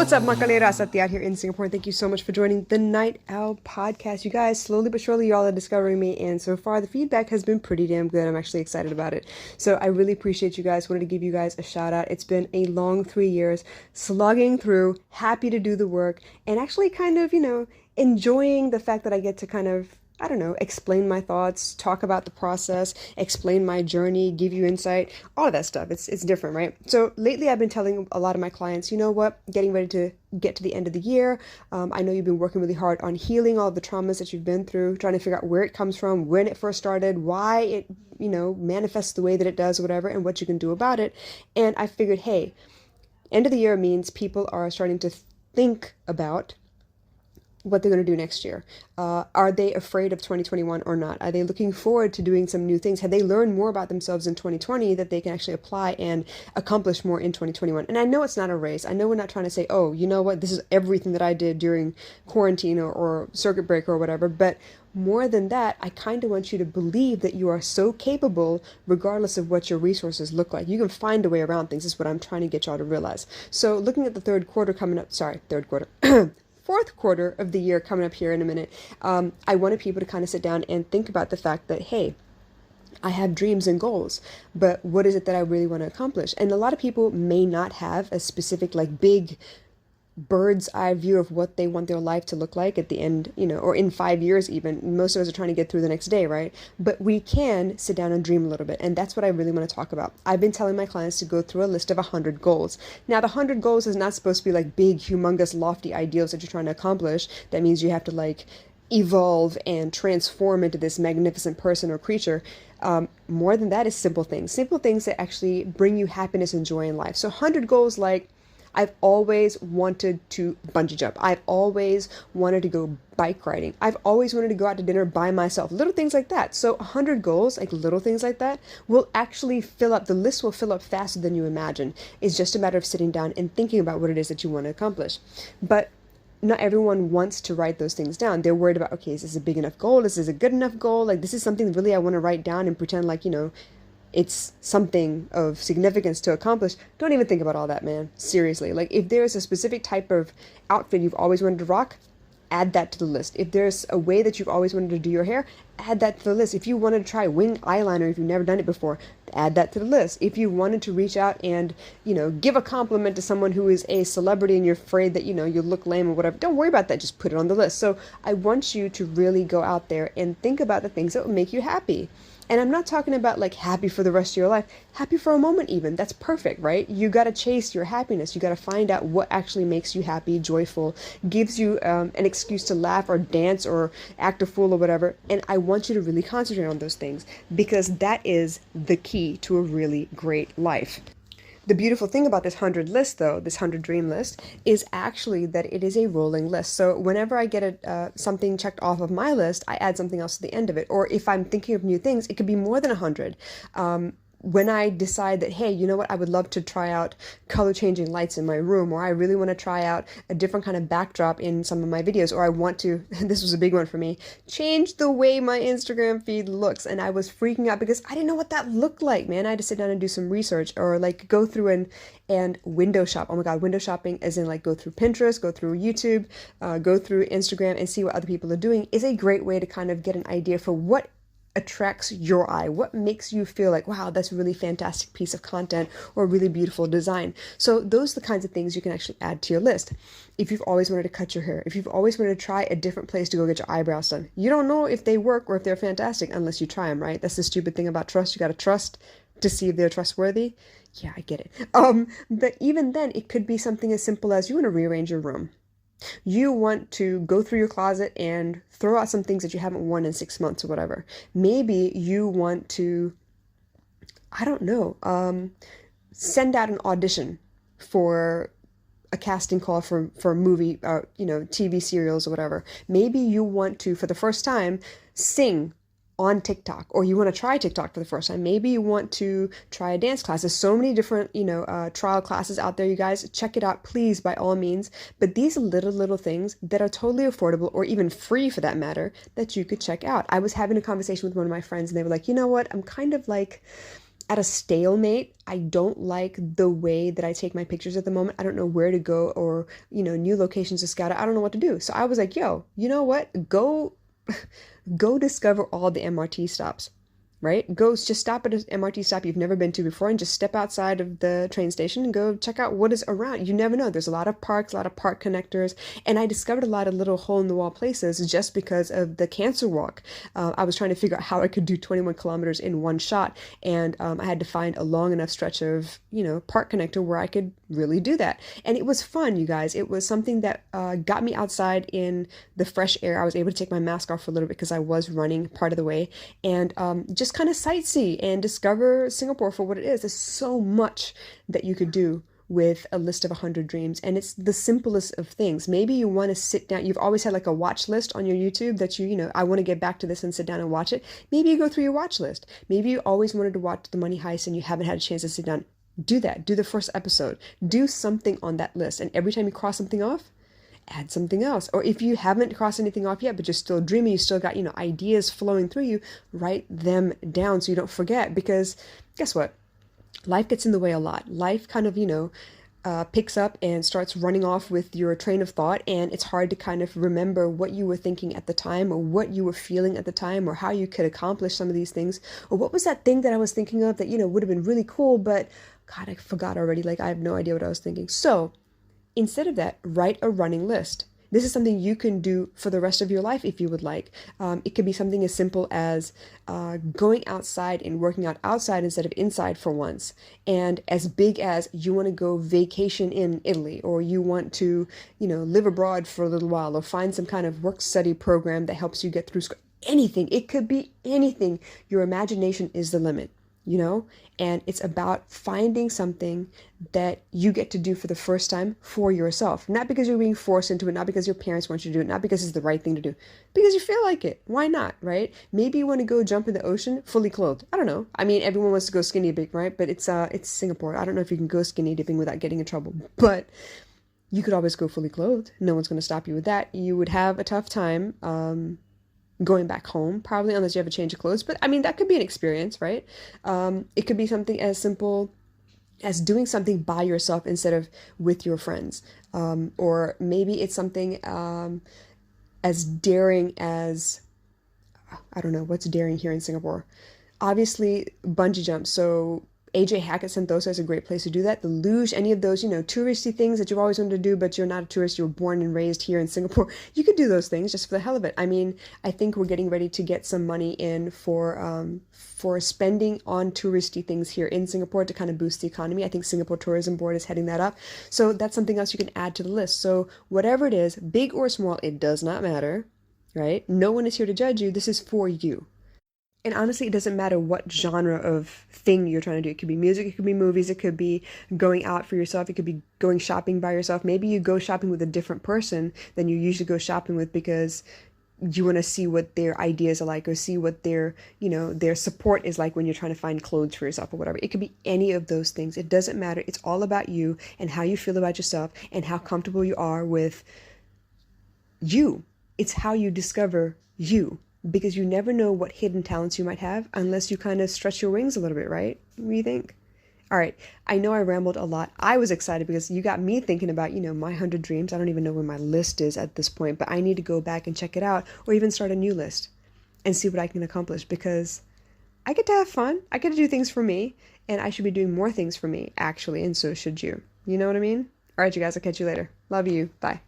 What's up, Makalera Satya here in Singapore. Thank you so much for joining the Night Owl podcast. You guys, slowly but surely, y'all are discovering me, and so far the feedback has been pretty damn good. I'm actually excited about it. So I really appreciate you guys. Wanted to give you guys a shout out. It's been a long 3 years slugging through, happy to do the work, and actually kind of, enjoying the fact that I get to kind of explain my thoughts, talk about the process, explain my journey, give you insight, all of that stuff. It's different, right? So lately I've been telling a lot of my clients, you know what, getting ready to get to the end of the year. I know you've been working really hard on healing all of the traumas that you've been through, trying to figure out where it comes from, when it first started, why it, manifests the way that it does, whatever, and what you can do about it. And I figured, hey, end of the year means people are starting to think about what they're going to do next year. Are they afraid of 2021 or not? Are they looking forward to doing some new things? Have they learned more about themselves in 2020 that they can actually apply and accomplish more in 2021? And I know it's not a race. I know we're not trying to say, oh, you know what, this is everything that I did during quarantine or circuit breaker or whatever. But more than that, I kind of want you to believe that you are so capable regardless of what your resources look like. You can find a way around things is what I'm trying to get y'all to realize. So looking at the third quarter, fourth quarter of the year coming up here in a minute, I wanted people to kind of sit down and think about the fact that, hey, I have dreams and goals, but what is it that I really want to accomplish? And a lot of people may not have a specific, big bird's eye view of what they want their life to look like at the end, or in 5 years even. Most of us are trying to get through the next day, right? But we can sit down and dream a little bit. And that's what I really want to talk about. I've been telling my clients to go through a list of 100 goals. Now, the 100 goals is not supposed to be big, humongous, lofty ideals that you're trying to accomplish. That means you have to evolve and transform into this magnificent person or creature. More than that is simple things that actually bring you happiness and joy in life. So 100 goals I've always wanted to bungee jump. I've always wanted to go bike riding. I've always wanted to go out to dinner by myself. Little things like that. So 100 goals, little things like that, will actually fill up. The list will fill up faster than you imagine. It's just a matter of sitting down and thinking about what it is that you want to accomplish. But not everyone wants to write those things down. They're worried about, okay, is this a big enough goal? Is this a good enough goal? This is something really I want to write down and pretend it's something of significance to accomplish. Don't even think about all that, man. Seriously. If there's a specific type of outfit you've always wanted to rock, add that to the list. If there's a way that you've always wanted to do your hair, add that to the list. If you wanted to try wing eyeliner if you've never done it before, add that to the list. If you wanted to reach out and, give a compliment to someone who is a celebrity and you're afraid that, you'll look lame or whatever, don't worry about that. Just put it on the list. So I want you to really go out there and think about the things that will make you happy. And I'm not talking about happy for the rest of your life, happy for a moment even. That's perfect, right? You got to chase your happiness. You got to find out what actually makes you happy, joyful, gives you an excuse to laugh or dance or act a fool or whatever. And I want you to really concentrate on those things because that is the key to a really great life. The beautiful thing about this 100 list, though, this 100 dream list, is actually that it is a rolling list. So whenever I get something checked off of my list, I add something else to the end of it. Or if I'm thinking of new things, it could be more than 100. When I decide that, hey, you know what, I would love to try out color changing lights in my room, or I really want to try out a different kind of backdrop in some of my videos, or I want to, this was a big one for me, change the way my Instagram feed looks. And I was freaking out because I didn't know what that looked like, man. I had to sit down and do some research or go through and window shop. Oh my God, window shopping as in go through Pinterest, go through YouTube, go through Instagram and see what other people are doing is a great way to kind of get an idea for what attracts your eye, what makes you feel wow, that's a really fantastic piece of content or a really beautiful design. So those are the kinds of things you can actually add to your list. If you've always wanted to cut your hair, if you've always wanted to try a different place to go get your eyebrows done, you don't know if they work or if they're fantastic unless you try them, right? That's the stupid thing about trust. You got to trust to see if they're trustworthy. Yeah, I get it. But even then, it could be something as simple as you want to rearrange your room. You want to go through your closet and throw out some things that you haven't worn in 6 months or whatever. Maybe you want to, send out an audition for a casting call for a movie, TV serials or whatever. Maybe you want to, for the first time, sing on TikTok, or you want to try TikTok for the first time. Maybe you want to try a dance class. There's so many different, trial classes out there, you guys. Check it out, please, by all means. But these little things that are totally affordable or even free for that matter that you could check out. I was having a conversation with one of my friends and they were like, you know what? I'm kind of at a stalemate. I don't like the way that I take my pictures at the moment. I don't know where to go or, new locations to scout. I don't know what to do. So I was like, yo, you know what? Go discover all the MRT stops. Right? Go just stop at an MRT stop you've never been to before and just step outside of the train station and go check out what is around. You never know. There's a lot of parks, a lot of park connectors, and I discovered a lot of little hole-in-the-wall places just because of the cancer walk. I was trying to figure out how I could do 21 kilometers in one shot, and I had to find a long enough stretch of, park connector where I could really do that. And it was fun, you guys. It was something that got me outside in the fresh air. I was able to take my mask off for a little bit because I was running part of the way, and just kind of sightsee and discover Singapore for what it is. There's so much that you could do with a list of 100 dreams, and it's the simplest of things. Maybe you want to sit down. You've always had like a watch list on your YouTube that I want to get back to this and sit down and watch it. Maybe you go through your watch list. Maybe you always wanted to watch The Money Heist and you haven't had a chance to sit down. Do that. Do the first episode. Do something on that list, and every time you cross something off, add something else. Or if you haven't crossed anything off yet, but you're still dreaming, you still got, ideas flowing through you, write them down so you don't forget. Because guess what? Life gets in the way a lot. Life kind of, picks up and starts running off with your train of thought, and it's hard to kind of remember what you were thinking at the time, or what you were feeling at the time, or how you could accomplish some of these things, or what was that thing that I was thinking of that, would have been really cool, but God, I forgot already. Like, I have no idea what I was thinking. So instead of that, write a running list. This is something you can do for the rest of your life if you would like. It could be something as simple as going outside and working out outside instead of inside for once. And as big as you want to go vacation in Italy, or you want to, live abroad for a little while, or find some kind of work study program that helps you get through school. Anything. It could be anything. Your imagination is the limit. And it's about finding something that you get to do for the first time for yourself. Not because you're being forced into it, not because your parents want you to do it, not because it's the right thing to do, because you feel like it. Why not, right? Maybe you want to go jump in the ocean fully clothed. I don't know. I mean, everyone wants to go skinny dipping, right? But it's Singapore. I don't know if you can go skinny dipping without getting in trouble, but you could always go fully clothed. No one's going to stop you with that. You would have a tough time, going back home, probably, unless you have a change of clothes. But I mean, that could be an experience, right? It could be something as simple as doing something by yourself instead of with your friends. Or maybe it's something as daring as, I don't know, what's daring here in Singapore? Obviously, bungee jump. So AJ Hackett Sentosa is a great place to do that. The luge, any of those, touristy things that you've always wanted to do, but you're not a tourist, you were born and raised here in Singapore. You could do those things just for the hell of it. I mean, I think we're getting ready to get some money in for spending on touristy things here in Singapore to kind of boost the economy. I think Singapore Tourism Board is heading that up. So that's something else you can add to the list. So whatever it is, big or small, it does not matter, right? No one is here to judge you. This is for you. And honestly, it doesn't matter what genre of thing you're trying to do. It could be music, it could be movies, it could be going out for yourself, it could be going shopping by yourself. Maybe you go shopping with a different person than you usually go shopping with because you want to see what their ideas are like, or see what their support is like when you're trying to find clothes for yourself or whatever. It could be any of those things. It doesn't matter. It's all about you and how you feel about yourself and how comfortable you are with you. It's how you discover you. Because you never know what hidden talents you might have unless you kind of stretch your wings a little bit, right? What do you think? All right. I know I rambled a lot. I was excited because you got me thinking about, my 100 dreams. I don't even know where my list is at this point, but I need to go back and check it out, or even start a new list and see what I can accomplish, because I get to have fun. I get to do things for me, and I should be doing more things for me, actually, and so should you. You know what I mean? All right, you guys, I'll catch you later. Love you. Bye.